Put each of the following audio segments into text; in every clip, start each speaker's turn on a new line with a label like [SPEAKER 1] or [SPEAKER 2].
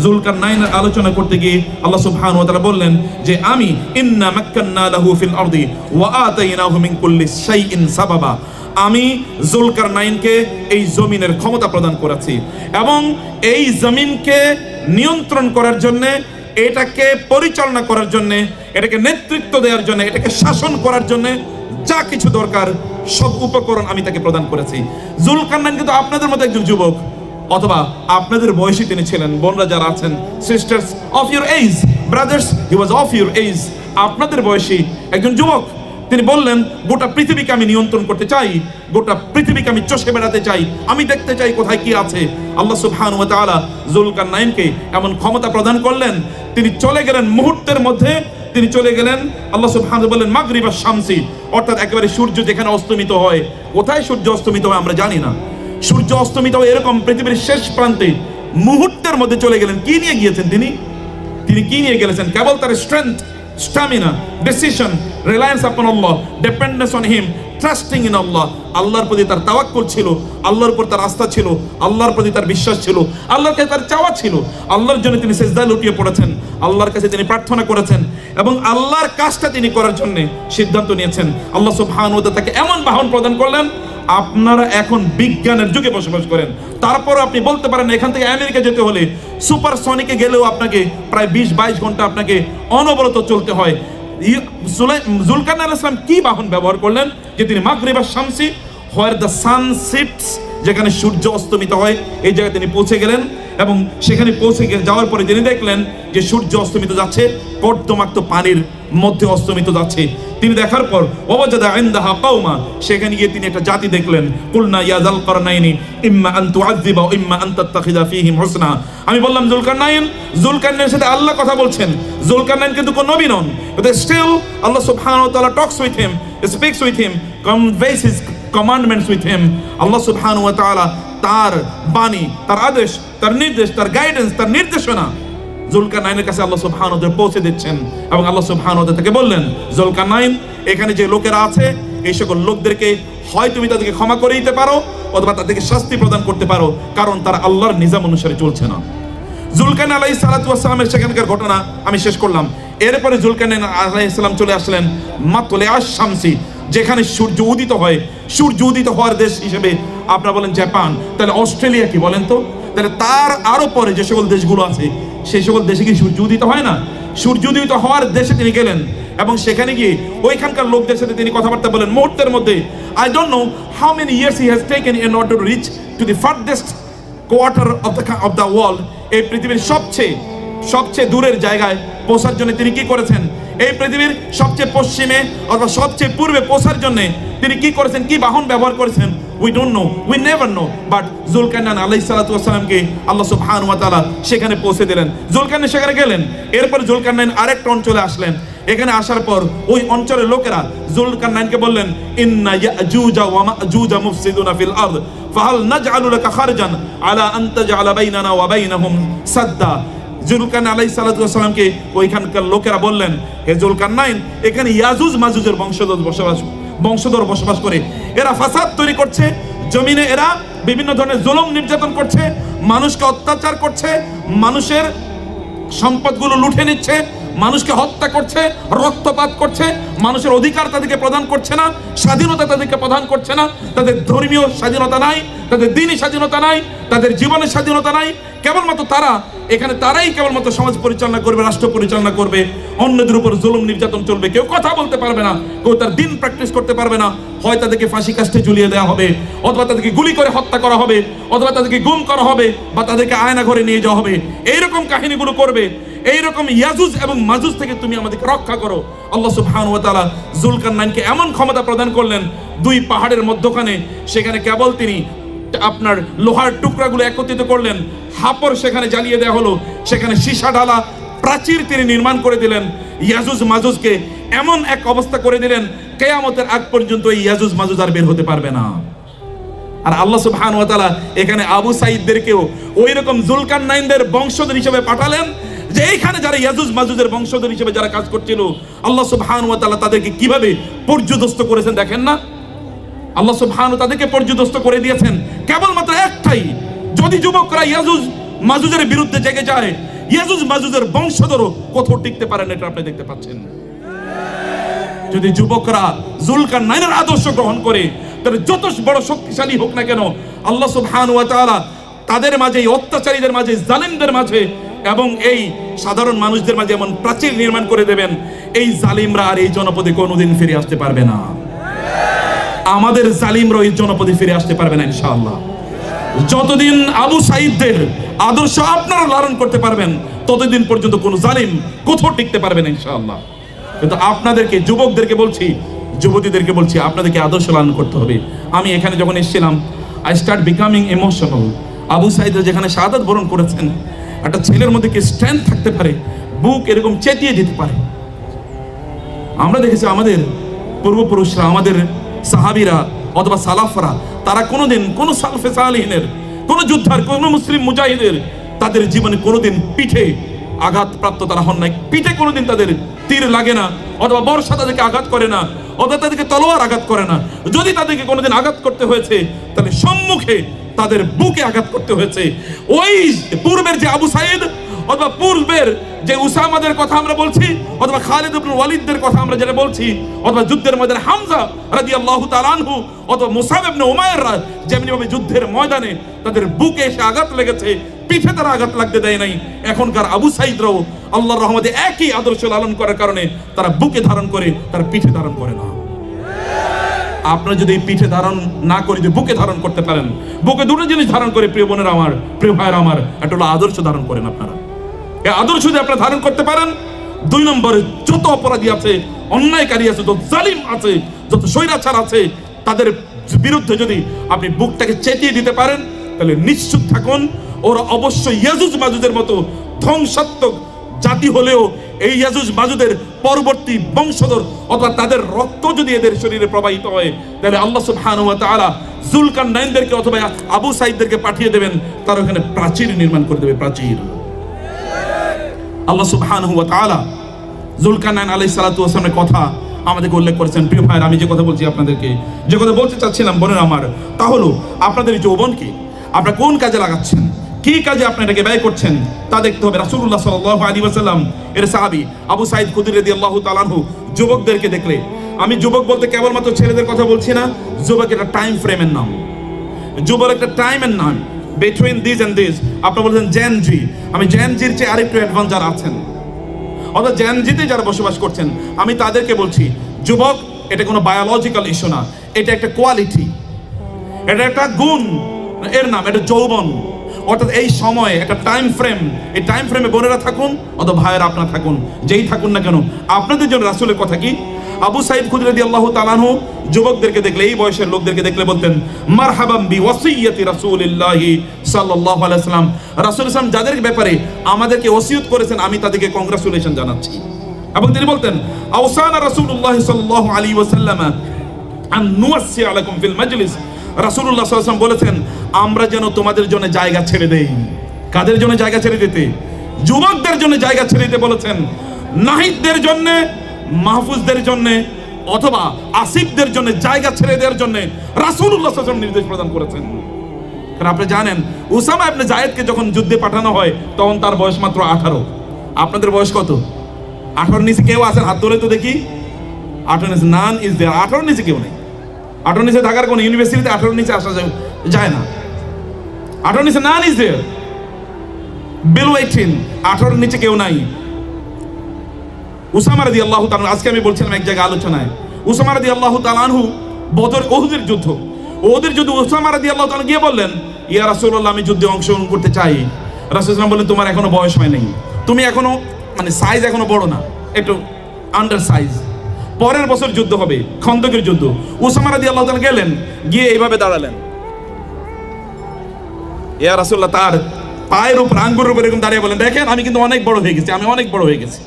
[SPEAKER 1] যুলকারনাইনের আলোচনা করতে গিয়ে আল্লাহ সুবহানাহু ওয়া তাআলা বললেন যে আমি ইন্না মাক্কান্না লাহু ফিল আরদি ওয়া আতাইনাহু মিন কুল্লি শাইইন সাবাবা, আমি যুলকারনাইনকে এই জমিনের ক্ষমতা প্রদান করেছি এবং এই জমিনকে নিয়ন্ত্রণ করার জন্য, এটাকে পরিচালনা করার জন্য, এটাকে নেতৃত্ব দেওয়ার জন্য, এটাকে শাসন করার জন্য যা কিছু দরকার সব উপকরণ আমি তাকে প্রদান করেছি। যুলকারনাইন কিন্তু আপনাদের মতো একজন যুবক, অথবা আপনাদের বয়সী তিনি ছিলেন। বোনরা যারা আছেন, sisters of your age, brothers he was of your age, আপনাদের বয়সী একজন যুবক। তিনি বললেন গোটা পৃথিবীকে আমি নিয়ন্ত্রণ করতে চাই, গোটা পৃথিবীকে আমি চষে বেড়াতে চাই, আমি দেখতে চাই কোথায় কি আছে। আল্লাহ সুবহানাহু ওয়া তাআলা যুলকারনাইনকে এমন ক্ষমতা প্রদান করলেন, তিনি চলে গেলেন মুহূর্তের মধ্যে, তিনি চলে গেলেন। আল্লাহ সুবহানাহু বললেন মাগরিবা শামসি, অর্থাৎ একেবারে সূর্য যেখানে অস্তমিত হয়, কোথায় সূর্য অস্তমিত হয় আমরা জানি না, সূর্য অস্তমিত হয় এরকম পৃথিবীর শেষ প্রান্তে মুহূর্তের মধ্যে চলে গেলেন। কি নিয়ে গিয়েছেন তিনি কি নিয়ে গেলেছেন? কেবল তার strength, stamina, decision, reliance upon Allah, dependence on him, trusting in Allah. আল্লাহর প্রতি তার তাওয়াক্কুল ছিল, আল্লাহর উপর তার আস্থা ছিল, আল্লাহর প্রতি তার বিশ্বাস ছিল, আল্লাহর কাছে তার চাওয়া ছিল। আল্লাহর জন্য তিনি সিজদায় লুটিয়ে পড়েছেন, আল্লাহর কাছে তিনি প্রার্থনা করেছেন এবং আল্লাহর কাজটা তিনি করার জন্য সিদ্ধান্ত নিয়েছেন। আল্লাহ সুবহানাহু ওয়া তাআলা তাকে এমন বাহন প্রদান করলেন। আপনারা এখন বিজ্ঞানের যুগে বসবাস করেন, তারপর আপনি বলতে পারেন এখান থেকে আমেরিকা যেতে হলে সুপারসনিকে গেলেও আপনাকে প্রায় 20-22 ঘন্টা আপনাকে অনবরত চলতে হয়। যুলকারনাইন আলাইহিস সালাম কি বাহন ব্যবহার করলেন যে তিনি মাগরিবা Samsi, where the sun sets, যেখানে সূর্য অস্তমিত হয়, এই জায়গায় তিনি পৌঁছে গেলেন এবং সেখানে পৌঁছে যাওয়ার পরে তিনি দেখলেন যে সূর্য অস্তমিত যাচ্ছে, কর্দমাক্ত পানির মধ্যে অস্তমিত যাচ্ছে। তিনি দেখার পর ওয়াজাদা ইনদাহা কওমা, সেখানে গিয়ে তিনি একটা জাতি দেখলেন। কুলনা ইয়া যুলকারনাইনি ইম্মা আন তুআযযিবা ওয়া ইম্মা আন তাত্তাখিযা ফীহিম হুসনা। আমি বললাম যুলকারনাইনের সাথে আল্লাহ কথা বলছেন। যুলকারনাইন কিন্তু কোন নবী নন, but still Allah subhanahu wa ta'ala talks with him, speaks with him, conveys his commandments with him. Allah subhanahu wa ta'ala তার বাণী, তার আদেশ, তার নির্দেশ, তার গাইডেন্স, তার নির্দেশনা যুলকারনাইনের কাছে আল্লাহ সুবহানাহু ওয়া তাআলা পৌঁছে দিচ্ছেন এবং আল্লাহ সুবহানাহু ওয়া তাআলা তাকে বললেন, যুলকারনাইন, এখানে যে লোকেরা আছে এই সকল লোকদেরকে হয় তুমি তাদেরকে ক্ষমা করে দিতে পারো অথবা তাদেরকে শাস্তি প্রদান করতে পারো, কারণ তারা আল্লাহর নিজাম অনুসারে চলছে না। যুলকারনাইন আলাইহিস সালাতু ওয়াস সালামের সেখানকার ঘটনা আমি শেষ করলাম। এরপরে যুলকারনাইন আলাইহিস সালাম চলে আসলেন মাতলে আশ-শামসি, যেখানে সূর্য উদিত হয়। সূর্য উদিত হওয়ার দেশ হিসেবে আপনারা বলেন জাপান, তাহলে অস্ট্রেলিয়া কি বলেন তো? তাহলে তার আরো পরে যে সকল দেশগুলো আছে সেই সকল দেশে কি সূর্য উদিত হয় না? সূর্য উদিত হওয়ার দেশে তিনি গেলেন এবং সেখানে গিয়ে ওইখানকার লোকদের সাথে তিনি কথাবার্তা বলেন মুহূর্তের মধ্যে। I don't know how many years he has taken in order to reach to the farthest quarter of the world. এই পৃথিবীর সবচেয়ে দূরের জায়গায় পৌঁছার জন্য তিনি কি করেছেন? এই পৃথিবীর সবচেয়ে পশ্চিমে অথবা সবচেয়ে পূর্বে পৌঁছার জন্য তিনি কি করেছেন, কি বাহন ব্যবহার করেছেন? We don't know, we never know, but Zulkarnain আলাইহিস সালাতু ওয়াস সালামকে আল্লাহ সুবহানাহু ওয়া তাআলা সেখানে পৌঁছে দিলেন। যুলকারনাইন সেখানে গেলেন। এরপর যুলকারনাইন আরেকটা অঞ্চলে আসলেন। এখানে আসার পর ওই অঞ্চলের লোকেরা যুলকারনাইনকে বললেন, ইন্না ইয়াজুজা ওয়া মাজুজা মুফসিদুনা ফিল আরদ ফাহাল নাজআলু লাকা খারজান আলা আন তাজআলা বাইনানা ওয়া বাইনাহুম সাদ্দা। যুলকারনাইন আলাইহিস সালাতু ওয়াস সালামকে ওইখানকার লোকেরা বললেন, হে যুলকারনাইন, এখানে ইয়াজুজ মাজুজের বংশধর বসবাস করে, এরা ফাসাদ তৈরি করছে জমিনে, এরা বিভিন্ন ধরনের জুলুম নির্যাতন করছে, মানুষকে অত্যাচার করছে, মানুষের সম্পদগুলো লুটে নিচ্ছে, মানুষকে হত্যা করছে, রক্তপাত করছে, মানুষের অধিকার তাদেরকে প্রদান করছে না, স্বাধীনতা তাদেরকে প্রদান করছে না, তাদের ধর্মীয় স্বাধীনতা নাই, তাদের দ্বীনি স্বাধীনতা নাই, তাদের জীবনের স্বাধীনতা নাই। কেবলমাত্র তারাই কেবলমাত্র সমাজ পরিচালনা করবে, রাষ্ট্র পরিচালনা করবে, অন্যদের উপর জুলুম নির্যাতন চলবে, কেউ কথা বলতে পারবে না, কেউ তার দিন প্র্যাকটিস করতে পারবে না। হয় তাদেরকে ফাঁসি কাস্টে ঝুলিয়ে দেওয়া হবে, অথবা তাদেরকে গুলি করে হত্যা করা হবে, অথবা তাদেরকে গুম করা হবে, বা তাদেরকে আয়না ঘরে নিয়ে যাওয়া হবে। এইরকম কাহিনীগুলো করবে। এইরকম ইয়াজুজ এবং মাজুজ থেকে তুমি আমাদেরকে রক্ষা করো। আল্লাহ সুবহানাহু ওয়া তাআলা যুলকারনাইনকে এমন ক্ষমতা প্রদান করলেন, দুই পাহাড়ের মধ্যখানে সেখানে কেবল তিনি আপনার লোহার টুকরাগুলো একত্রিত করলেন, হাপর সেখানে জ্বালিয়ে দেওয়া হলো, সেখানে সীসা ঢালা প্রাচীর তিনি নির্মাণ করে দিলেন। ইয়াজুজ মাজুজকে এমন এক অবস্থা করে দিলেন, কিয়ামতের আগ পর্যন্ত এই ইয়াজুজ মাজুজ আর বের হতে পারবে না। আর আল্লাহ সুবহানাহু ওয়া তাআলা এখানে আবু সাঈদদেরকেও ওইরকম যুলকারনাইনদের বংশধর হিসেবে পাঠালেন, যে এইখানে যারা ইয়াজুজ মাজুজের বংশধর হিসেবে যারা কাজ করছিল, আল্লাহ সুবহানাহু ওয়া তাআলা তাদেরকে কিভাবে পর্যদস্ত করেছেন দেখেন না। আল্লাহ সুবহানাহু তাদেরকে পর্যদস্ত করে দিয়েছেন কেবলমাত্র একটাই, যদি যুবকরা ইয়াজুজ মাজুজের বিরুদ্ধে জেগে যায়, ইয়াজুজ মাজুজের বংশধরও কোথাও টিকতে পারেন, এটা আপনি দেখতে পাচ্ছেন। যদি যুবকরা যুলকারনাইনের আদর্শ গ্রহণ করে, তাহলে যত বড় শক্তিশালী হোক না কেন, আল্লাহ সুবহানাহু ওয়া তাআলা তাদের মাঝে, এই অত্যাচারীদের মাঝে, জালিমদের মাঝে এবং এই সাধারণ মানুষদের মাঝে এমন প্রাচীর নির্মাণ করে দেবেন, এই জালিমরা আর এই জনপদে কোনোদিন ফিরে আসতে পারবে না। আমাদের জালিমরা এই জনপদে ফিরে আসতে পারবে না ইনশাআল্লাহ। যতদিন আবু সাঈদদের আদর্শ আপনারা লালন করতে পারবেন, ততদিন পর্যন্ত কোনো জালিম কোথাও টিকতে পারবে না ইনশাআল্লাহ। কিন্তু আপনাদেরকে, যুবকদেরকে বলছি, যুবতীদেরকে বলছি, আপনাদেরকে আদর্শ লালন করতে হবে। আমি এখানে যখন এসেছিলাম, I start becoming emotional. Abu Sayeed যেখানে শাহাদাত বরণ করেছেন, একটা ছেলের মধ্যে কি স্ট্রেংথ থাকতে পারে, বুক এরকম চেতিয়ে যেতে পারে। আমরা দেখেছি আমাদের পূর্বপুরুষরা, আমাদের সাহাবীরা অথবা সালাফরা, তারা কোনোদিন কোনো সালফে সালিহিনের, কোনো যোদ্ধার, কোনো মুসলিম মুজাহিদের তাদের জীবনে কোনোদিন পিঠে আঘাতপ্রাপ্ত তারা হন নাই। পিঠে কোনোদিন তাদের তীর লাগে না, অথবা বর্ষা তাদেরকে আঘাত করে না, অথবা তাদেরকে তলোয়ার আঘাত করে না। যদি তাদেরকে কোনোদিন আঘাত করতে হয়েছে, তাহলে সম্মুখে তাদের বুকে আঘাত করতে হয়েছে। ওই পূর্বের যে আবু সাঈদ অথবা পূর্বের যে উসামাদের কথা আমরা বলছি, অথবা খালিদ ইবনে ওয়ালিদদের কথা আমরা যেটা বলছি, অথবা যুদ্ধের ময়দানে হামজা রাদিয়াল্লাহু তাআলা আনহু অথবা মুসাব ইবনে উমাইর যেমনি ভাবে যুদ্ধের ময়দানে তাদের বুকে এসে আঘাত লেগেছে, পিঠে তারা আঘাত লাগতে দেয় নাই, এখনকার আবু সাঈদরাও আল্লাহর রহমতে একই আদর্শ লালন করার কারণে তারা বুকে ধারণ করে, তারা পিঠে ধারণ করে না। আপনারা যদি পিঠে ধারণ না করে, যদি বুকে ধারণ করতে পারেন, বুকে দুটো জিনিস ধারণ করে, প্রিয় বোনেরা আমার, প্রিয় ভাইয়েরা আমার, একটা হলো আদর্শ ধারণ করেন। আপনারা এই আদর্শ যদি আপনারা ধারণ করতে পারেন, 2 নম্বরে যত অপরাধী আছে, অন্যায়কারী আছে, যত জালিম আছে, যত স্বৈরাচার আছে, তাদের বিরুদ্ধে যদি আপনি বুকটাকে চেতিয়ে দিতে পারেন, তাহলে নিশ্চিত থাকুন ওরা অবশ্যই ইয়াজুজ মাজুজের মতো ধ্বংসাত্মক জাতি হলেও এই ইয়াজুজ মাজুজের পরবর্তী বংশধর অথবা তাদের রক্ত যদি এদের শরীরে প্রবাহিত হয়, তাহলে আল্লাহ সুবহানাহু ওয়া তাআলা যুলকারনাইনদেরকে অথবা আবু সাঈদদেরকে পাঠিয়ে দেবেন, তারা ওখানে প্রাচীর নির্মাণ করে দেবে, প্রাচীর। আল্লাহ সুবহানাহু ওয়া তাআলা যুলকারনাইন আলাইহিস সালাতু ওয়াস সালামের কথা আমাদেরকে উল্লেখ করেছেন। প্রিয় ভাইরা, আমি যে কথা বলছি আপনাদেরকে, যে কথা বলতে চাচ্ছিলাম বোনেরা আমার, তা হলো আপনাদের যৌবনকে আপনারা কোন কাজে লাগাচ্ছেন, কি কাজে আপনি এটাকে ব্যয় করছেন, তা দেখতে হবে। রাসূলুল্লাহ সাল্লাল্লাহু আলাইহি ওয়াসাল্লাম এর সাহাবী আবু সাঈদ খুদরী রাদিয়াল্লাহু তাআলা আনহু যুবকদেরকে দেখলে, আমি যুবক বলতে কেবলমাত্র ছেলেদের কথা বলছি না, যুবক একটা টাইম ফ্রেমের নাম, যুবক একটা টাইমের নাম, বিটুইন দিস এন্ড দিস। আপনি বলছেন জেন জি, আমি জেন জির চেয়ে আরেকটু অ্যাডভান্স যারা আছেন, অর্থাৎ জেন জিতে যারা বসবাস করছেন, আমি তাদেরকে বলছি, যুবক এটা কোনো বায়োলজিক্যাল ইস্যু না, এটা একটা কোয়ালিটি, এটা একটা গুণ, এর নাম এটা যৌবন। অর্থাৎ এই সময় একটা টাইম ফ্রেম, এই টাইম ফ্রেমে বোনেরা থাকুন অথবা ভাইয়েরা আপনারা থাকুন, যেই থাকুন না কেন, আপনাদের জন্য রাসূলের কথা কি, আবু সাঈদ খুদরী রাদিয়াল্লাহু তাআলা আনহু যুবকদেরকে দেখলে, এই বয়সের লোকদেরকে দেখলে বলতেন, মারহাবাম বিওয়াসিয়্যাতি রাসূলিল্লাহি সাল্লাল্লাহু আলাইহি ওয়াসাল্লাম। রাসূল সাল্লাল্লাহু যাদের ব্যাপারে আমাদেরকে ওসিয়ত করেছেন, আমি তাদেরকে কংগ্রাচুলেশন জানাচ্ছি। এবং তিনি বলতেন, আওসানা রাসূলুল্লাহ সাল্লাল্লাহু আলাইহি ওয়াসাল্লাম আন নুওয়াসি আলাইকুম ফিল মাজলিস। রাসূলুল্লাহ সাল্লাল্লাহু আলাইহি ওয়াসাল্লাম বলেছেন, আমরা যেন তোমাদের জন্য জায়গা ছেড়ে দেই। কাদের জন্য জায়গা ছেড়ে দিতে? যুবকদের জন্য জায়গা ছেড়ে দিতে বলেছেন, নাহিদদের জন্য, মাহফুজদের জন্য অথবা আসিফদের জন্য জায়গা ছেড়ে দেওয়ার জন্য রাসূলুল্লাহ সাল্লাল্লাহু আলাইহি ওয়াসাল্লাম নির্দেশ প্রদান করেছেন। কারণ আপনি জানেন, উসামা ইবনে যায়েদকে যখন যুদ্ধে পাঠানো হয়, তখন তার বয়স মাত্র 18। আপনাদের বয়স কত? 18 নিচে কেউ আছেন? হাত তোলে তো দেখি। 18 নিচে নান ইজ দেয়ার। 18 নিচে কেউ নেই। 18 নিচে ঢাকার কোন ইউনিভার্সিটিতে 18 নিচে আসা যায় না। 18 নিচে নান ইজ দেয়ার, বিলো 18। 18 নিচে কেউ নাই। উসামা রাদিয়াল্লাহু তাআলা, আজকে আমি বলছিলাম এক জায়গায় আলোচনায়, উসামা রাদিয়াল্লাহু তাআলা আনহু বদর ওহুদের যুদ্ধ, উসামা রাদিয়াল্লাহু তাআলা গিয়ে বললেন, ইয়া রাসূলুল্লাহ, আমি যুদ্ধে অংশগ্রহণ করতে চাই। রাসূল সাল্লাল্লাহু আলাইহি ওয়াসাল্লাম বললেন, তোমার এখনো বয়স হয় নাই, তুমি এখনো মানে সাইজ এখনো বড় না, একটু আন্ডার সাইজ। পরের বছর যুদ্ধ হবে, খন্দকের যুদ্ধ। উসামা রাদিয়াল্লাহু তাআলা গেলেন, গিয়ে এইভাবে দাঁড়ালেন, ইয়া রাসূলুল্লাহ, তার পায়ের উপর, আঙ্গুরের উপর এরকম দাঁড়িয়ে বলেন, দেখেন আমি কিন্তু অনেক বড় হয়ে গেছি, আমি অনেক বড় হয়ে গেছি,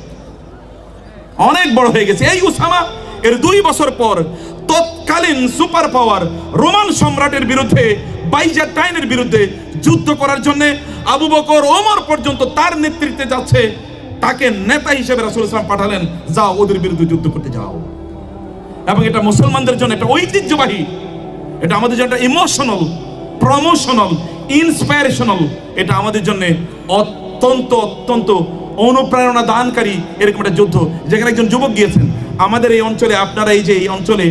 [SPEAKER 1] অনেক বড় হয়ে গেছে। এই উসামা এর 2 বছর পর তৎকালীন সুপার পাওয়ার রোমান সম্রাটের বিরুদ্ধে, বাইজান্টাইনের বিরুদ্ধে যুদ্ধ করার জন্য আবু বকর, ওমর পর্যন্ত তার নেতৃত্বে যাচ্ছে। তাকে নেতা হিসেবে রাসূল সাল্লাল্লাহু আলাইহি ওয়াসাল্লাম পাঠালেন, যাও ওদের বিরুদ্ধে যুদ্ধ করতে যাও। এবং এটা মুসলমানদের জন্য একটা ঐতিহ্যবাহী, এটা আমাদের জন্য একটা ইমোশনাল, প্রমোশনাল, ইন্সপায়ারেশনাল, এটা আমাদের জন্য অত্যন্ত অত্যন্ত অনুপ্রেরণা দানকারী এরকম একটা যুদ্ধ, যেখানে একজন যুবক গিয়েছেন আমাদের এই অঞ্চলে। আপনারা এই যে এই অঞ্চলে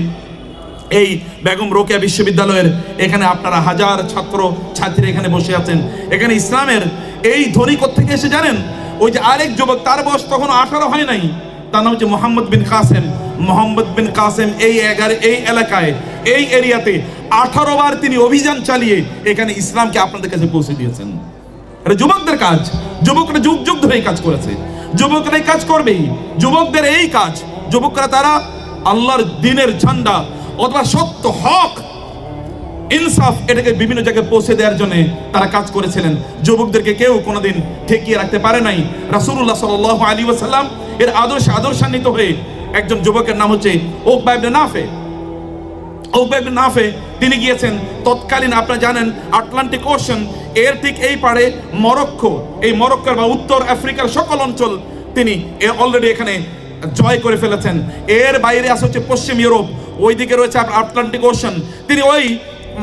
[SPEAKER 1] এই বেগম রোকেয়া বিশ্ববিদ্যালয়ের এখানে আপনারা হাজার ছাত্র ছাত্রী এখানে বসে আছেন, এখানে ইসলামের এই ধ্বনি কোত্থেকে এসে জানেন? ওই যে আরেক যুবক, তার বয়স তখন 18 হয় নাই, তার নাম হচ্ছে মোহাম্মদ বিন কাসেম। মোহাম্মদ বিন কাসেম এই এলাকায় এই এরিয়াতে 18 বার তিনি অভিযান চালিয়ে এখানে ইসলামকে আপনাদের কাছে পৌঁছে দিয়েছেন। এটা যুবকদের কাজ, যুবকরা যুগ যুগ ধরে এই কাজ করেছে, যুবকরা এই কাজ করবেই। যুবকদের এই কাজ, যুবকরা তারা আল্লাহর দ্বীনের ঝান্ডা অথবা সত্য, হক, ইনসাফ এটাকে বিভিন্ন জায়গায় পৌঁছে দেওয়ার জন্য তারা কাজ করেছিলেন। যুবকদেরকে কেউ কোনোদিন ঠেকিয়ে রাখতে পারে নাই। রাসূলুল্লাহ সাল্লাল্লাহু আলাইহি ওয়াসাল্লাম এর আদর্শান্বিত হয়ে একজন যুবকের নাম হচ্ছে উকবা ইবনে নাফে। উকবা ইবনে নাফে তিনি গিয়েছেন তৎকালীন, আপনারা জানেন, আটলান্টিক ওশন এর ঠিক এই পারে মরক্কো, এই মরক্কোর বা উত্তর আফ্রিকার সকল অঞ্চল তিনি অলরেডি এখানে জয় করে ফেলেছেন। এর বাইরে আসে হচ্ছে পশ্চিম ইউরোপ, ওইদিকে রয়েছে আটলান্টিক ওশন। তিনি ওই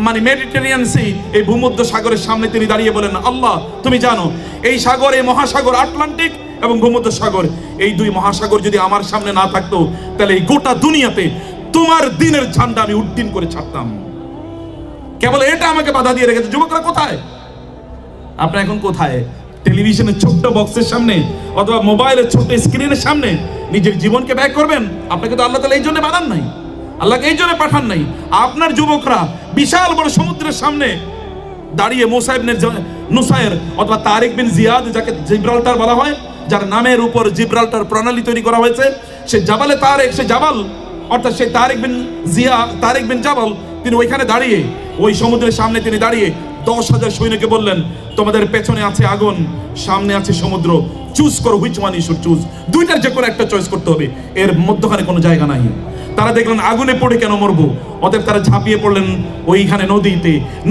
[SPEAKER 1] মানে মেডিটেরিয়ান সি, এই ভূমধ্য সাগরের সামনে তিনি দাঁড়িয়ে বলেন, আল্লাহ তুমি জানো এই সাগর, এই মহাসাগর আটলান্টিক এবং ভূমধ্য সাগর, এই দুই মহাসাগর যদি আমার সামনে না থাকতো তাহলে এই গোটা দুনিয়াতে তোমার দ্বীনের ঝান্ডা আমি উড্ডীন করে ছাড়তাম। কেবল এটা আমাকে বাধা দিয়ে রেখেছে। যুবকরা কোথায়? আপনারা এখন কোথায়? টেলিভিশনের ছোট্ট বক্সের সামনে অথবা মোবাইলের ছোট্ট স্ক্রিনের সামনে নিজের জীবনকে ব্যয় করবেন? আপনাকে তো আল্লাহ তাআলা এই জন্য বানান নাই, আল্লাহকে এই জন্য পাঠান নাই। আপনার যুবকরা বিশাল বড় সমুদ্রের সামনে দাঁড়িয়ে মুসা ইবনে নুসাইর অথবা তারিক বিন জিয়াদ, যাকে জিব্রাল্টার বলা হয়, যার নামের উপর জিব্রাল্টার প্রণালী তৈরি করা হয়েছে, সে জাবালে তারেক, সে জাবাল অর্থাৎ সেই তারিক বিন জাবাল, তিনি ওইখানে দাঁড়িয়ে ওই সমুদ্রের সামনে তিনি দাঁড়িয়ে 10,000 সৈন্যকে বললেন, তোমাদের পেছনে আছে আগুন, সামনে আছে সমুদ্র, চুজ করো, which one you should choose. দুইটার যে কোনো একটা চয়েস করতে হবে, এর মধ্যখানে কোনো জায়গা নাই। তারা দেখলেন আগুনে পড়ে কেন মরবো, অতএব তারা ঝাঁপিয়ে পড়লেন ওইখানে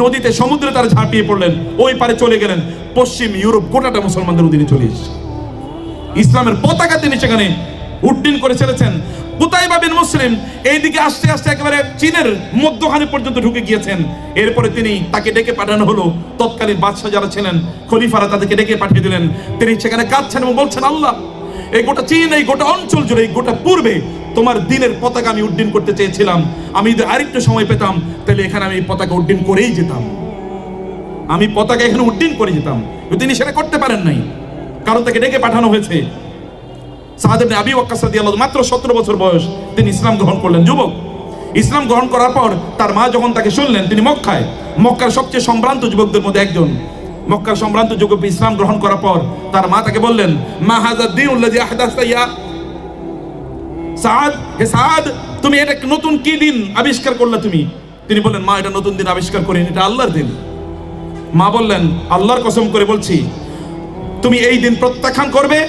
[SPEAKER 1] নদীতে সমুদ্রে তারা ঝাঁপিয়ে পড়লেন, ওই পারে চলে গেলেন। পশ্চিম ইউরোপ গোটাটা মুসলমানদের অধীনে চলে এসেছে, ইসলামের পতাকা তিনি সেখানে উড্ডীন করে ছেড়েছেন। কুতাইবা বিন মুসলিম এইদিকে আস্তে আস্তে একেবারে চীনের মধ্যখানে পর্যন্ত ঢুকে গিয়েছেন। এরপরে তাকে ডেকে পাঠানো হলো, তৎকালীন বাদশাহ যারা ছিলেন খলিফারা তাদেরকে ডেকে পাঠিয়ে দিলেন। তিনি সেখানে কাঁদছেন এবং বলছেন, আল্লাহ এই গোটা চীন, এই গোটা অঞ্চল জুড়ে, এই গোটা পূর্বে তোমার দ্বীনের পতাকা আমি উড্ডীন করতে চেয়েছিলাম। আমি যদি আরেকটু সময় পেতাম তাহলে এখানে আমি পতাকা উড্ডীন করেই যেতাম, আমি পতাকা এখানে উড্ডীন করে যেতাম। তিনি সেটা করতে পারেন নাই, কারণ তাকে ডেকে পাঠানো হয়েছে। সাদ ইবনে আবি ওয়াক্কাস রাদিয়াল্লাহু, মাত্র 17 বছর বয়স, তিনি ইসলাম গ্রহণ করলেন। যুবক ইসলাম গ্রহণ করার পর তার মা যখন তাকে শুনলেন, তিনি মক্কার সবচেয়ে সম্ভ্রান্ত যুবকদের মধ্যে একজন, মক্কার সম্ভ্রান্ত যুবক ইসলাম গ্রহণ করার পর তার মা তাকে বললেন, মা হাযা দ্বীনুল্লাযী আহদাসতা ইয়া সাদ, হে সাদ তুমি এটা নতুন কি দিন আবিষ্কার করলে তুমি? তিনি বললেন, মা এটা নতুন দিন আবিষ্কার করিনি, এটা আল্লাহর দিন। মা বললেন, আল্লাহর কসম করে বলছি তুমি এই দিন প্রত্যাখ্যান করবে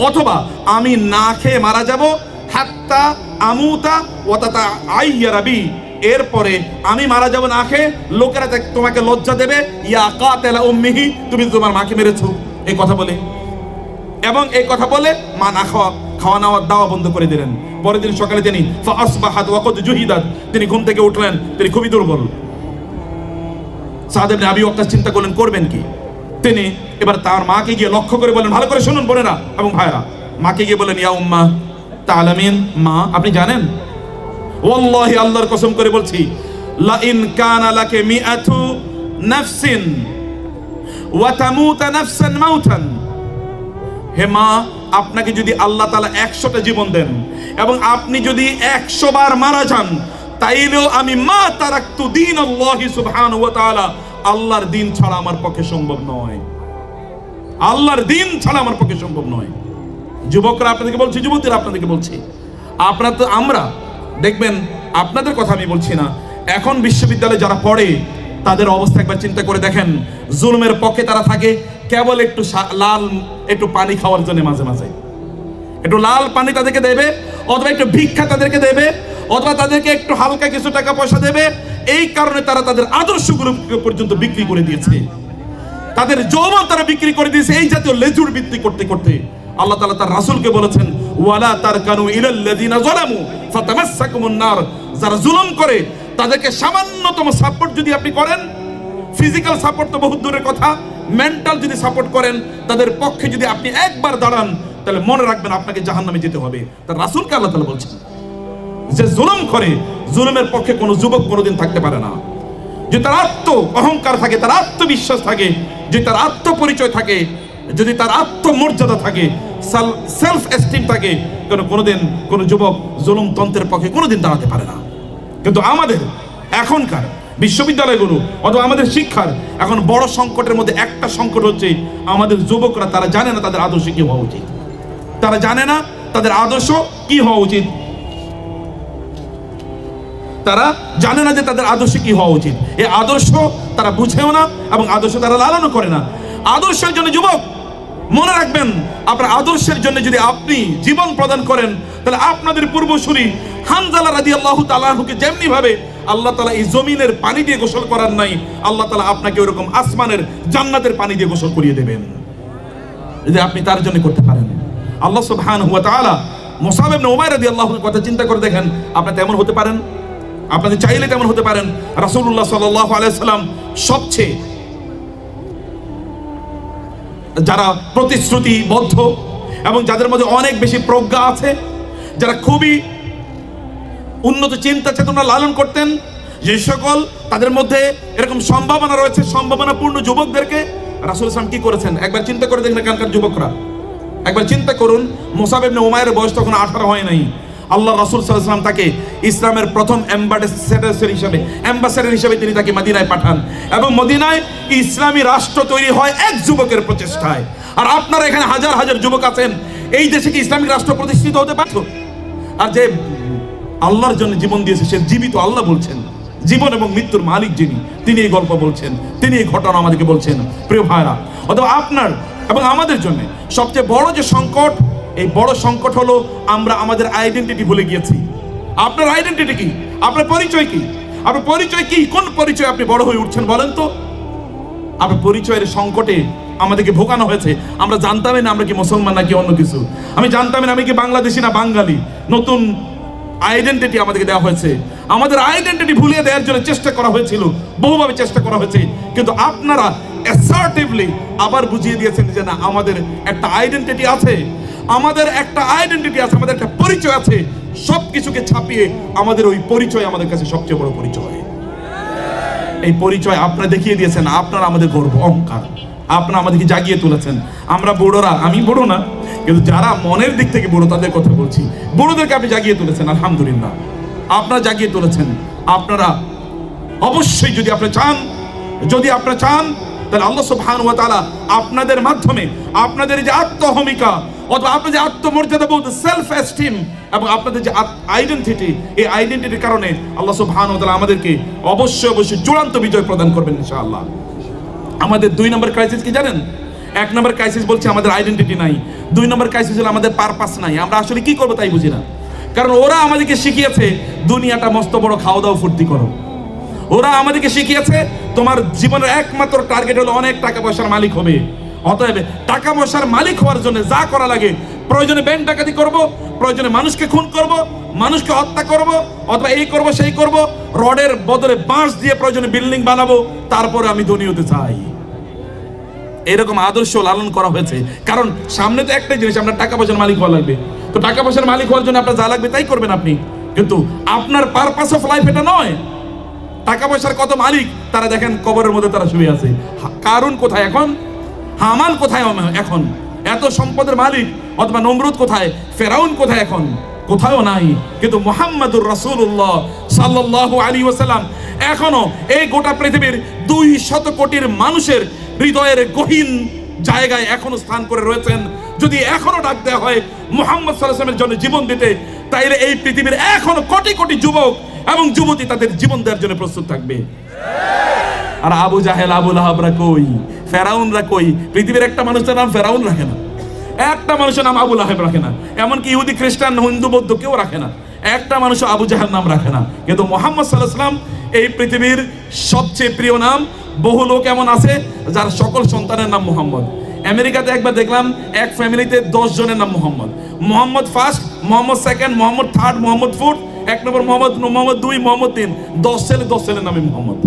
[SPEAKER 1] অথবা আমি না খেয়ে মারা যাব, হাত্তা আমুতা ওয়াতাতা আইয়ারাবি, এরপরে আমি মারা যাব না খেয়ে, লোকেরা তোমাকে লজ্জা দেবে, ইয়া কাতালা উম্মিহি, তুমি তোমার মাকে মেরেছো, এই কথা বলে। এবং এই কথা বলে মা না খাওয়া দাওয়া বন্ধ করে দিলেন। পরের দিন সকালে তিনি ফাসবাহাত ওয়াকাদ জুহিদাত, তিনি ঘুম থেকে উঠলেন, তিনি খুবই দুর্বল। সাদ ইবনে আবি ওয়াক্কাস চিন্তা করলেন করবেন কি। তিনি এবার তার মাকে গিয়ে লক্ষ্য করে বলেন, ভালো করে শুনুন বোনেরা এবং ভাইরা, মাকে গিয়ে বলেন, ইয়া উম্মা তা'লামিন, মা আপনি জানেন, ওয়াল্লাহি আল্লাহর কসম করে বলছি, লা ইন কানা লাকে মিআতু নাফসিন ওয়া তামুতা নাফসান মাউতান, হে মা আপনাকে যদি আল্লাহ তাআলা 100টা জীবন দেন এবং আপনি যদি 100 বার মারা যান, তাইলেও আমি মা তারাকতু দীনাল্লাহি সুবহানাহু ওয়া তাআলা, আল্লাহর দ্বীন ছাড়া আমার পক্ষে সম্ভব নয়, আল্লাহর দ্বীন ছাড়া আমার পক্ষে সম্ভব নয়। যুবকরা আপনাদেরকে বলছি, যুবতীরা আপনাদেরকে বলছি, আপনারা তো, আমরা দেখবেন, আপনাদের কথা আমি বলছি না, এখন বিশ্ববিদ্যালয়ে যারা পড়ে তাদের অবস্থা একবার চিন্তা করে দেখেন। জুলুমের পক্ষে তারা থাকে, কেবল একটু পানি খাওয়ার জন্য মাঝে মাঝে একটু লাল পানি তাদেরকে দেবে, অথবা একটু ভিক্ষা তাদেরকে দেবে, অথবা তাদেরকে একটু হালকা কিছু টাকা পয়সা দেবে। এই কারণে তারা তাদের আদর্শগুলো পর্যন্ত বিক্রি করে দিয়েছে, তাদের যৌবন তারা বিক্রি করে দিয়েছে এই জাতীয় লেজুর বৃত্তি করতে করতে। আল্লাহ তাআলা তার রাসূলকে বলেছেন, ওয়ালা তারকানু ইলাল্লাযিনা যালামু ফাতামাসসাকুমুন নার, যারা জুলুম করে তাদেরকে সামান্যতম সাপোর্ট যদি আপনি করেন, ফিজিক্যাল সাপোর্ট তো বহুত দূরের কথা, মেন্টাল যদি সাপোর্ট করেন, তাদের পক্ষে যদি আপনি একবার দাঁড়ান, তাহলে মনে রাখবেন আপনাকে জাহান্নামে যেতে হবে। তার রাসূলকে আল্লাহ তাআলা বলছেন যে জুলুম করে, জুলুমের পক্ষে কোনো যুবক কোনোদিন থাকতে পারে না। যে তার আত্ম অহংকার থাকে, তার আত্মবিশ্বাস থাকে, যদি তার আত্মপরিচয় থাকে, যদি তার আত্মমর্যাদা থাকে, সেলফ এস্টিম থাকে, কোনোদিন কোনো যুবক জুলুম তন্ত্রের পক্ষে কোনোদিন দাঁড়াতে পারে না। কিন্তু আমাদের এখনকার বিশ্ববিদ্যালয়গুলো অথবা আমাদের শিক্ষার এখন বড় সংকটের মধ্যে একটা সংকট হচ্ছে আমাদের যুবকরা তারা জানে না তাদের আদর্শ কি হওয়া উচিত। তারা জানে না তাদের আদর্শ কি হওয়া উচিত। তারা জানে না যে তাদের আদর্শ কি হওয়া উচিত। এই আদর্শ তারা বুঝেও না এবং আদর্শ তারা লালনও করে না। আদর্শের জন্য যুবক মনে রাখবেন, আপনার আদর্শের জন্য যদি আপনি জীবন প্রদান করেন, তাহলে আপনাদের পূর্বসূরি হানজালা রাদিয়াল্লাহু তাআলা আনহুকে যেমনি ভাবে আল্লাহ তাআলা এই জমিনের পানি দিয়ে গোসল করার নাই, আল্লাহ তাআলা আপনাকে ওরকম আসমানের জান্নাতের পানি দিয়ে গোসল করিয়ে দেবেন যদি আপনি তার জন্য করতে পারেন। আল্লাহ সুবহানাহু ওয়া তাআলা মুসাব ইবনে উমাইর রাদিয়াল্লাহু আনহুর কথা চিন্তা করে দেখেন, আপনি তেমন হতে পারেন, আপনাদের চাইলে তেমন হতে পারেন। রাসূলুল্লাহ সাল্লাল্লাহু আলাইহি ওয়াসাল্লাম সবচেয়ে যারা প্রতিশ্রুতিবদ্ধ এবং যাদের মধ্যে অনেক বেশি প্রজ্ঞা আছে, যারা খুবই উন্নত চিন্তা চেতনা লালন করতেন, যে সকল তাদের মধ্যে এরকম সম্ভাবনা রয়েছে, সম্ভাবনাপূর্ণ যুবকদেরকে রাসূল সাল্লাল্লাহু আলাইহি ওয়াসাল্লাম কি করেছেন একবার চিন্তা করে দেখেন। এখানকার যুবকরা একবার চিন্তা করুন, মুসাব ইবনে উমাইরের বয়স তখন 18 হয় নাই। আল্লাহ রাসূল সাল্লাল্লাহু আলাইহি ওয়াসাল্লাম তাকে ইসলামের প্রথম অ্যাম্বাসেডর হিসেবে তিনি তাকে মদিনায় পাঠান এবং মদিনায় ইসলামী রাষ্ট্র তৈরি হয় এক যুবকের প্রচেষ্টায়। আর আপনারা এখানে হাজার হাজার যুবক আছেন, এই দেশে কি ইসলামিক রাষ্ট্র প্রতিষ্ঠিত হতে পারত? আর যে আল্লাহর জন্য জীবন দিয়েছে সে জীবিত। আল্লাহ বলছেন জীবন এবং মৃত্যুর মালিক যিনি, তিনি এই গল্প বলছেন, তিনি এই ঘটনা আমাদেরকে বলছেন। প্রিয় ভাইরা, অথবা আপনার এবং আমাদের জন্য সবচেয়ে বড় যে সংকট, এই বড় সংকট হলো আমরা আমাদের আইডেন্টিটি ভুলে গিয়েছি। আপনার আইডেন্টিটি কি? আপনার পরিচয় কি? আপনার পরিচয় কি? কোন পরিচয় আপনি বড় হয়ে উঠছেন বলেন তো? আপনার পরিচয়ের সংকটে আমাদেরকে ভোগানো হয়েছে। আমরা জানতামই না আমরা কি মুসলমান নাকি অন্য কিছু। আমি জানতামই না আমি কি বাংলাদেশি না বাঙালি। নতুন আইডেন্টিটি আমাদেরকে দেওয়া হয়েছে। আমাদের আইডেন্টিটি ভুলিয়ে দেওয়ার জন্য চেষ্টা করা হয়েছিল, বহুভাবে চেষ্টা করা হয়েছে, কিন্তু আপনারা অ্যাসার্টিভলি আবার বুঝিয়ে দিয়েছেন যে না, আমাদের একটা আইডেন্টিটি আছে, আমাদের একটা আইডেন্টিটি আছে, আমাদের একটা পরিচয় আছে। সবকিছুকে ছাপিয়ে আমাদের ওই পরিচয় আমাদের কাছে সবচেয়ে বড় পরিচয়। এই পরিচয় আপনারা দেখিয়ে দিয়েছেন, আপনারা আমাদের গর্ব অহংকার, আপনারা আমাদেরকে জাগিয়ে তুলেছেন। আমরা বুড়োরা, আমি বুড়ো না কিন্তু যারা মনের দিক থেকে বুড়ো তাদের কথা বলছি, বুড়োদেরকে আপনি জাগিয়ে তুলেছেন, আলহামদুলিল্লাহ আপনারা জাগিয়ে তুলেছেন। আপনারা অবশ্যই যদি আপনি চান তাহলে আল্লাহ সুবহানাহু ওয়া তাআলা আপনাদের মাধ্যমে আপনাদের যে আত্মহমিকা অথবা আপনাদের যে আত্মমর্যাদা বোধ, সেলফ এস্টিম এবং আপনাদের যে আইডেন্টিটি, এই আইডেন্টিটির কারণে আল্লাহ সুবহানাহু ওয়া তাআলা আমাদেরকে অবশ্যই চূড়ান্ত বিজয় প্রদান করবেন ইনশাআল্লাহ। আমাদের 2 নম্বর ক্রাইসিস কি জানেন? 1 নম্বর ক্রাইসিস বলছে আমাদের আইডেন্টিটি নাই, 2 নম্বর ক্রাইসিস হলো আমাদের পারপাস নাই। আমরা আসলে কি করবো তাই বুঝি না, কারণ ওরা আমাদেরকে শিখিয়েছে দুনিয়াটা মস্ত বড়, খাওয়া দাওয়া ফুর্তি করো। ওরা আমাদেরকে শিখিয়েছে তোমার জীবনের একমাত্র টার্গেট হলো অনেক টাকা পয়সার মালিক হবে। অতএব টাকা পয়সার মালিক হওয়ার জন্য যা করা লাগে, প্রয়োজনে ব্যাংক ডাকাতি করব, প্রয়োজনে মানুষকে খুন করব, মানুষকে হত্যা করব, অথবা এই করব সেই করব, রডের বদলে বাঁশ দিয়ে প্রয়োজনে বিল্ডিং বানাবো, তারপরে আমি ধনী হতে চাই। এরকম আদর্শ লালন করা হয়েছে। কারণ সামনে তো একটাই জিনিস, আপনার টাকা পয়সার মালিক হওয়া লাগবে। তো টাকা পয়সার মালিক হওয়ার জন্য আপনার যা লাগবে তাই করবেন আপনি, কিন্তু আপনার পারপাস অফ লাইফ এটা নয়। টাকা পয়সার কত মালিক তারা দেখেন কবরের মধ্যে তারা শুয়ে আছে। কারুন কোথায় এখন? হামান কোথায় এখন? এত সম্পদের মালিক অথবা নমরুদ কোথায়? ফেরাউন কোথায় এখন? কোথাও নাই। কিন্তু মুহাম্মাদুর রাসূলুল্লাহ সাল্লাল্লাহু আলাইহি ওয়াসাল্লাম এখনো এই গোটা পৃথিবীর 200 কোটির মানুষের হৃদয়ের গহীন জায়গায় এখনো স্থান করে রয়েছেন। যদি এখনো ডাক দেওয়া হয় মুহাম্মদ সাল্লাল্লাহু আলাইহি ওয়াসাল্লামের জন্য জীবন দিতে, তাইলে এই পৃথিবীর এখনো কোটি কোটি যুবক এবং যুবতী তাদের জীবন দেওয়ার জন্য প্রস্তুত থাকবে। আর আবু জাহেল, আবু লাহাবরা কই, ফেরাউনরা কই? পৃথিবীর একটা মানুষের নাম ফেরাউন রাখে না, একটা মানুষের নাম আবু লাহাব রাখে না, এমনকি ইহুদি খ্রিস্টান হিন্দু বৌদ্ধ কেউ রাখে না, একটা মানুষ আবু জাহেল নাম রাখে না। কিন্তু মুহাম্মদ সাল্লাল্লাহু আলাইহি ওয়াসাল্লাম এই পৃথিবীর সবচেয়ে প্রিয় নাম। বহু লোক এমন আছে যার সকল সন্তানের নাম মুহাম্মদ। আমেরিকাতে একবার দেখলাম এক ফ্যামিলিতে 10 জনের নাম Muhammad. Muhammad first, Muhammad second, Muhammad third, Muhammad fourth, 1 নম্বর মুহাম্মদ, মুহাম্মদ 2, মুহাম্মদ 3, 10 ছেলের নামে মুহাম্মদ।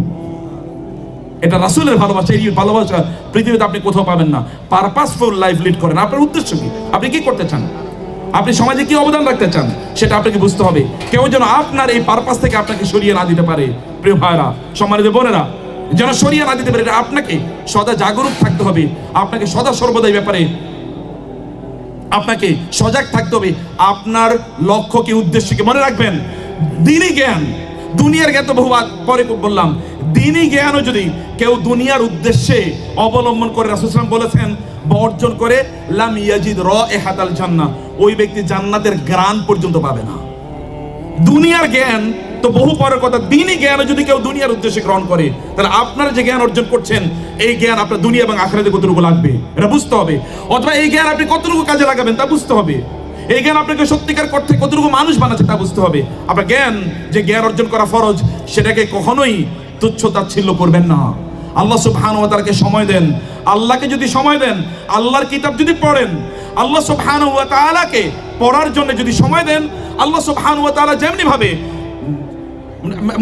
[SPEAKER 1] এটা রাসূলের ভালোবাসা। এই ভালোবাসা পৃথিবীতে আপনি কোথাও পাবেন না। পারপাসফুল লাইফ লিড করেন। আপনার উদ্দেশ্য কি? আপনি কি করতে চান? আপনি সমাজে কি অবদান রাখতে চান? সেটা আপনাকে বুঝতে হবে। কেউ যেন আপনার এই পারপাস থেকে আপনাকে সরিয়ে না দিতে পারে। প্রিয় ভাইরা, সম্মানিত বোনেরা, যেন সরিয়ে না দিতে পারে। এটা আপনাকে সদা জাগরুক থাকতে হবে। আপনাকে সদা সর্বদা এই ব্যাপারে আপনাকে সজাগ থাকতে হবে। আপনার লক্ষ্য কি, উদ্দেশ্য কি? মনে রাখবেন, দ্বীনি জ্ঞান, দুনিয়ার জ্ঞান তো বহুবার পরে বললাম, দ্বীনি জ্ঞানও যদি কেউ দুনিয়ার উদ্দেশ্যে অবলম্বন করে, রাসূল সাল্লাল্লাহু আলাইহি ওয়াসাল্লাম বলেছেন, বর্জন করে, লাম ইয়াজিদ রাইহাতাল জান্নাহ, ওই ব্যক্তি জান্নাতের ঘ্রাণ পর্যন্ত পাবে না। দুনিয়ার জ্ঞান তো বহু পরের কথা, দ্বীনি জ্ঞান যদি কেউ দুনিয়ার উদ্দেশ্যে গ্রহণ করে, তাহলে আপনারা যে জ্ঞান অর্জন করছেন, এই জ্ঞান আপনার দুনিয়া এবং আখিরাতে কতটুকু লাগবে এটা বুঝতে হবে। অথবা এই জ্ঞান আপনি কতটুকু কাজে লাগাবেন তা বুঝতে হবে। এই জ্ঞান আপনাকে সত্যিকার করতে কতটুকু মানুষ বানাচ্ছে তা বুঝতে হবে। আপনার জ্ঞান, যে জ্ঞান অর্জন করা ফরজ, সেটাকে কখনোই তুচ্ছ তাচ্ছিল্য করবেন না। আল্লাহ সুবহানাহু ওয়া তাআলাকে সময় দেন। আল্লাহকে যদি সময় দেন, আল্লাহর কিতাব যদি পড়েন, আল্লাহ সুবহানাহু ওয়া তাআলাকে পড়ার জন্য যদি সময় দেন, আল্লাহ সুবহানাহু ওয়া তাআলা যেমনি ভাবে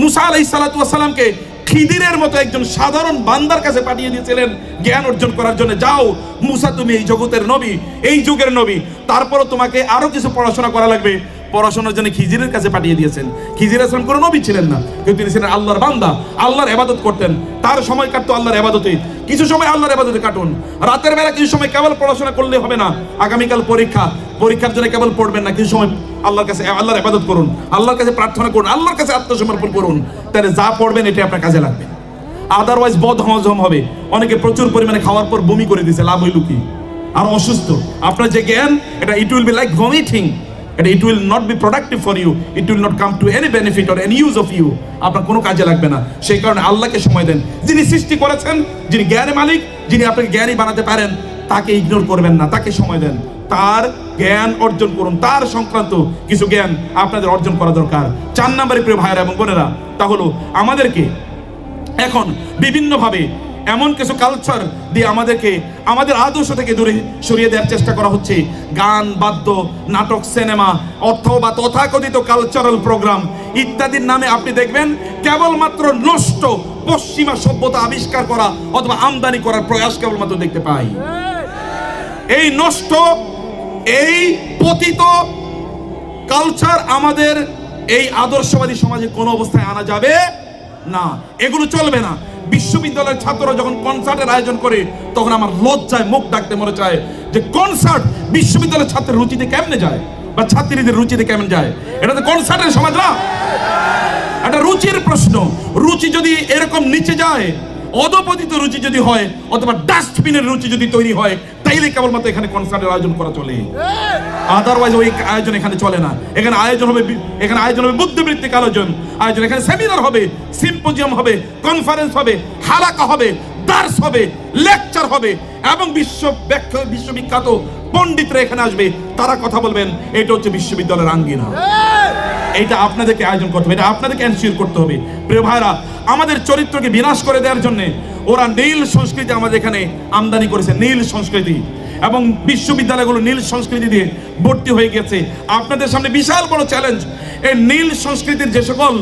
[SPEAKER 1] মুসা আলাইহিস সালাতু ওয়াস সালামকে খিদিরের মতো একজন সাধারণ বান্দার কাছে পাঠিয়ে দিয়েছিলেন জ্ঞান অর্জন করার জন্য, যাও মুসা, তুমি এই জগতের নবী, এই যুগের নবী, তারপরও তোমাকে আরো কিছু পড়াশোনা করা লাগবে। পড়াশোনার জন্য খিজিরের কাছে পাঠিয়ে দিয়েছেন। খিজির আলাইহিস সালাম কোনো নবী ছিলেন না, কিন্তু তিনি ছিলেন আল্লাহর বান্দা, আল্লাহর ইবাদত করতেন। তার সময় কাটতো আল্লাহর ইবাদতে। কিছু সময় আল্লাহর ইবাদতে কাটুন। রাতের বেলা কিছু সময় কেবল পড়াশোনা করলে হবে না। আগামীকাল পরীক্ষার জন্য কেবল পড়বেন না, কিছু সময় আল্লাহর কাছে আল্লাহর ইবাদত করুন, আল্লাহর কাছে প্রার্থনা করুন, আল্লাহর কাছে আত্মসমর্পণ করুন। তাহলে যা পড়বেন এটা আপনার কাজে লাগবে। আদারওয়াইজ বদহজম হবে। অনেকে প্রচুর পরিমাণে খাওয়ার পর বমি করে দিয়েছে, লাভ হইল কি? আর অসুস্থ। আপনার যে জ্ঞান, এটা it will be like vomiting. It will not be productive for you. It will not come to any benefit or any use of you. আপনার কোনো কাজে লাগবে না। সেই কারণে আল্লাহকে সময় দেন। যিনি সৃষ্টি করেছেন, যিনি জ্ঞানের মালিক, যিনি আপনাকে জ্ঞানী বানাতে পারেন, তাকে ইগনোর করবেন না, তাকে সময় দেন। তার জ্ঞান অর্জন করুন। তার সংক্রান্ত কিছু জ্ঞান আপনাদের অর্জন করা দরকার। 4 নম্বরে প্রিয় ভাইয়েরা এবং বোনেরা, তা হলো আমাদেরকে এখন বিভিন্নভাবে এমন কিছু কালচার দিয়ে আমাদেরকে আমাদের আদর্শ থেকে দূরে সরিয়ে দেওয়ার চেষ্টা করা হচ্ছে। গান, বাদ্য, নাটক, সিনেমা অথবা তথাকথিত কালচারাল প্রোগ্রাম ইত্যাদির নামে আপনি দেখবেন কেবলমাত্র নষ্ট পশ্চিমা সভ্যতা আবিষ্কার করা অথবা আমদানি করার প্রয়াস কেবলমাত্র দেখতে পাই। এই নষ্ট, এই পতিত কালচার আমাদের এই আদর্শবাদী সমাজে কোনো অবস্থায় আনা যাবে না। এগুলো চলবে না। বিশ্ববিদ্যালয়ের ছাত্ররা যখন কনসার্টের আয়োজন করে, তখন আমার লজ্জায় মুখ ডাকতে মনে চায় যে কনসার্ট বিশ্ববিদ্যালয়ের ছাত্রের রুচিতে কেমনে যায়, বা ছাত্রীদের রুচিতে কেমন যায়? এটা তো কনসার্টের সমাজ না, এটা রুচির প্রশ্ন। রুচি যদি এরকম নিচে যায়, অধপতিত রুচি যদি হয়, অথবা ডাস্টবিনের রুচি যদি তৈরি হয়, তাইলে কেবলমাত্র এখানে কনসার্টের আয়োজন করা চলে। আদারওয়াইজ ওই আয়োজন এখানে চলে না। এখানে আয়োজন হবে বুদ্ধিবৃত্তিক আয়োজন। এখানে সেমিনার হবে, সিম্পোজিয়াম হবে, কনফারেন্স হবে, হালাকা হবে, দার্স হবে, লেকচার হবে, এবং বিশ্ববিখ্যাত পণ্ডিতরা এখানে আসবে, তারা কথা বলবেন। এটা হচ্ছে বিশ্ববিদ্যালয়ের আঙ্গিনা। এইটা আপনাদেরকে আয়োজন করতে হবে, এটা আপনাদেরকে এনশিওর করতে হবে। প্রিয় ভাইরা, আমাদের চরিত্রকে বিনাশ করে দেওয়ার জন্য ওরা নীল সংস্কৃতি আমাদের এখানে আমদানি করেছে, নীল সংস্কৃতি, এবং বিশ্ববিদ্যালয়গুলো নীল সংস্কৃতি দিয়ে ভর্তি হয়ে গেছে। আপনাদের সামনে বিশাল বড় চ্যালেঞ্জ। এই নীল সংস্কৃতির যে সকল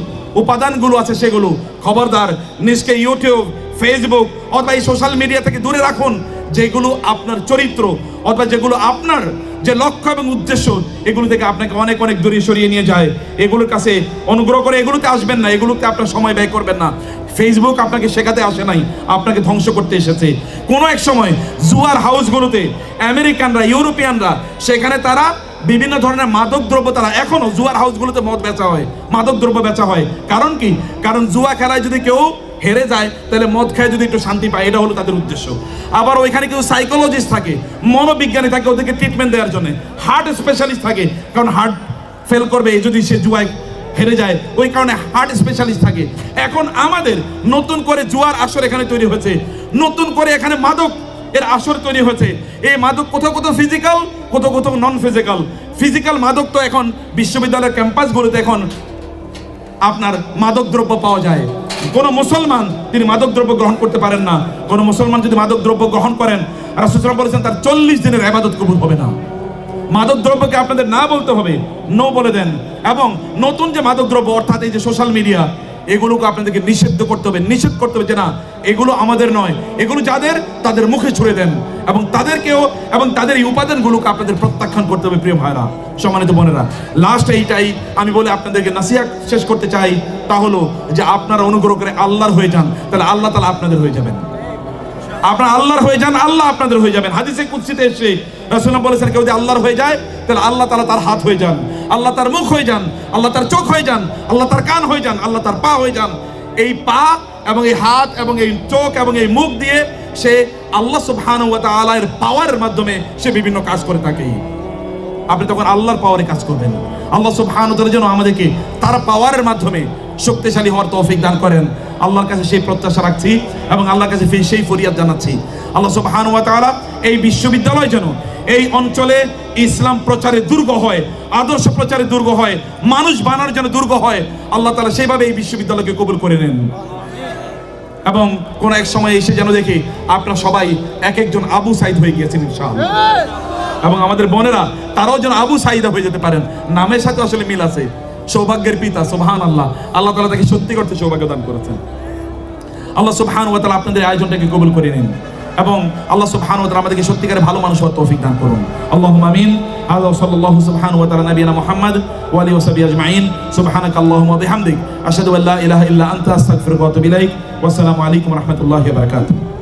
[SPEAKER 1] উপাদানগুলো আছে, সেগুলো খবরদার নিজকে ইউটিউব, ফেসবুক অথবা এই সোশ্যাল মিডিয়া থেকে দূরে রাখুন। যেগুলো আপনার চরিত্র অথবা যেগুলো আপনার যে লক্ষ্য এবং উদ্দেশ্য, এগুলো থেকে আপনাকে অনেক অনেক দূরে সরিয়ে নিয়ে যায়, এগুলোর কাছে অনুগ্রহ করে এগুলোতে আসবেন না, এগুলোতে আপনার সময় ব্যয় করবেন না। ফেসবুক আপনাকে শেখাতে আসে নাই, আপনাকে ধ্বংস করতে এসেছে। কোনো এক সময় জুয়ার হাউসগুলোতে আমেরিকানরা, ইউরোপিয়ানরা, সেখানে তারা বিভিন্ন ধরনের মাদক দ্রব্য, তারা এখনো জুয়ার হাউসগুলোতে মদ বেচা হয়, মাদক দ্রব্য বেচা হয়। কারণ কি? কারণ জুয়া খেলায় যদি কেউ হেরে যায়, তাহলে মদ খায় যদি একটু শান্তি পায়, এটা হলো তাদের উদ্দেশ্য। আবার ওইখানে কেউ সাইকোলজিস্ট থাকে, মনোবিজ্ঞানী থাকে ওদেরকে ট্রিটমেন্ট দেওয়ার জন্য, হার্ট স্পেশালিস্ট থাকে, কারণ হার্ট ফেল করবে যদি সে জুয়ায় হেরে যায়, ওই কারণে হার্ট স্পেশালিস্ট থাকে। এখন আমাদের নতুন করে জুয়ার আসর এখানে তৈরি হয়েছে, নতুন করে এখানে মাদক এর আসর তৈরি হয়েছে। এই মাদক কোথাও কোথাও ফিজিক্যাল, কোথাও কোথাও নন ফিজিক্যাল। ফিজিক্যাল মাদক তো এখন বিশ্ববিদ্যালয়ের ক্যাম্পাসগুলোতে এখন আপনার মাদক দ্রব্য পাওয়া যায়। কোন মুসলমান তিনি মাদক দ্রব্য গ্রহণ করতে পারেন না। কোন মুসলমান যদি মাদক দ্রব্য গ্রহণ করেন, রাসূল সাল্লাল্লাহু আলাইহি ওয়াসাল্লাম বলেছেন তার 40 দিনের ইবাদত কবুল হবে না। মাদক দ্রব্যকে আপনাদের না বলতে হবে, নো বলে দেন। এবং নতুন যে মাদক দ্রব্য অর্থাৎ এই যে সোশ্যাল মিডিয়া, এগুলোকে আপনাদেরকে নিষিদ্ধ করতে হবে, নিষেধ করতে হবে যে না, এগুলো আমাদের নয়, এগুলো যাদের তাদের মুখে ছুড়ে দেন এবং তাদেরকেও এবং তাদের এই উপাদানগুলোকে আপনাদের প্রত্যাখ্যান করতে হবে প্রিয় ভাইরা, সম্মানিত বোনেরা। লাস্ট এইটাই আমি বলে আপনাদেরকে নাসিহত শেষ করতে চাই, তা হলো যে আপনারা অনুগ্রহ করে আল্লাহর হয়ে যান, তাহলে আল্লাহ তাআলা আপনাদের হয়ে যাবেন। আপনারা আল্লাহর হয়ে যান, আল্লাহ আপনাদের হয়ে যাবেন। হাদিসে কুদসিতে এসে রাসূলুল্লাহ বলেছেন, কেউ যদি আল্লাহর হয়ে যায় তাহলে আল্লাহ তাআলা তার হাত হয়ে যান, আল্লাহ তার মুখ হয়ে যান, আল্লাহ তার চোখ হয়ে যান, আল্লাহ তার কান হয়ে যান, আল্লাহ তার পা হয়ে যান। এই পা এবং এই হাত এবং এই চোখ এবং এই মুখ দিয়ে সে আল্লাহ সুবহানাহু ওয়া তাআলার পাওয়ারের মাধ্যমে সে বিভিন্ন কাজ করে থাকে। আপনি তখন আল্লাহর পাওয়ারে কাজ করবেন। আল্লাহ সুবহানাহু ওয়া তাআলা যেন আমাদেরকে তার পাওয়ারের মাধ্যমে শক্তিশালী হওয়ার তৌফিক দান করেন। আল্লাহর কাছে সেই প্রত্যাশা রাখছি এবং আল্লাহর কাছে সেই ফরিয়াদ জানাচ্ছি। আল্লাহ সুবহানাহু ওয়া তাআলা এই বিশ্ববিদ্যালয় যেন এই অঞ্চলে ইসলাম প্রচারে দুর্গ হয়, আদর্শ প্রচারে দুর্গ হয়, মানুষ বানানোর জন্য দুর্গ হয়। আল্লাহ তাআলা সেইভাবে এই বিশ্ববিদ্যালয়কে কবুল করে নেন এবং কোন এক সময় এসে যেন দেখি আপনারা সবাই এক একজন আবু সাইদ হয়ে গিয়েছেন ইনশাআল্লাহ। এবং আমাদের বোনেরা তারাও যেন আবু সাইদা হয়ে যেতে পারেন, নামের সাথে আসলে মিল আছে। সৌভাগ্যের পিতা সুবহানাল্লাহ, আল্লাহ তাআলা তাকে সত্যি করতে সৌভাগ্য দান করেছেন। আল্লাহ সুবহানাহু ওয়া তাআলা আপনাদের আয়োজনটাকে কবুল করে নিন এবং আল্লাহ সুবহানাহু ওয়া তাআলা আমাদেরকে সত্যিকারের ভালো মানুষ হওয়ার তৌফিক দান করুন। আল্লাহুম্মা আমিন। আল্লাহ সাল্লাল্লাহু সুবহানাহু ওয়া তাআলা নবিয়ানা মুহাম্মদ ওয়া আলিহি ওয়া সাহবিহি আজমাইন। সুবহানাকা আল্লাহুম্মা ওয়া বিহামদিক আশহাদু আল্লা ইলাহা ইল্লা আনতা আস্তাগফিরুকা ওয়া আতুবু ইলাইক। ওয়া আসসালামু আলাইকুম ওয়া রাহমাতুল্লাহি ওয়া বারাকাতুহু।